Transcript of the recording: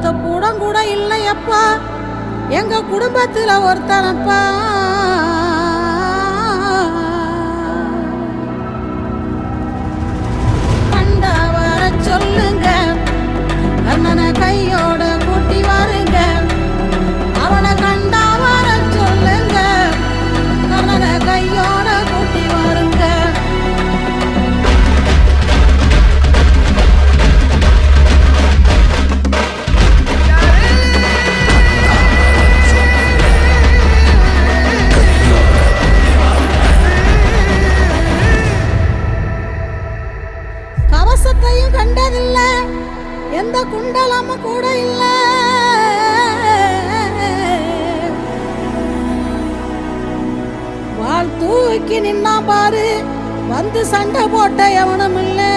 ஒத்த கூடம் கூட இல்லையப்பா, எங்க குடும்பத்துல ஒருத்தனப்பா. கண்டா வர சொல்லுங்க, கண்ணனை கையோட கூட்டி வாருங்க. அவனை கண்டா வர சொல்லுங்க, கண்ணனை கையோட கூட்டி வாருங்க. கவசத்தையும் கண்டதில்ல, எந்த குண்டலமும் கூட இல்ல. வாள் தூக்கி நின்னா பாரு, வந்து சண்டை போட்ட எவனும் இல்லை.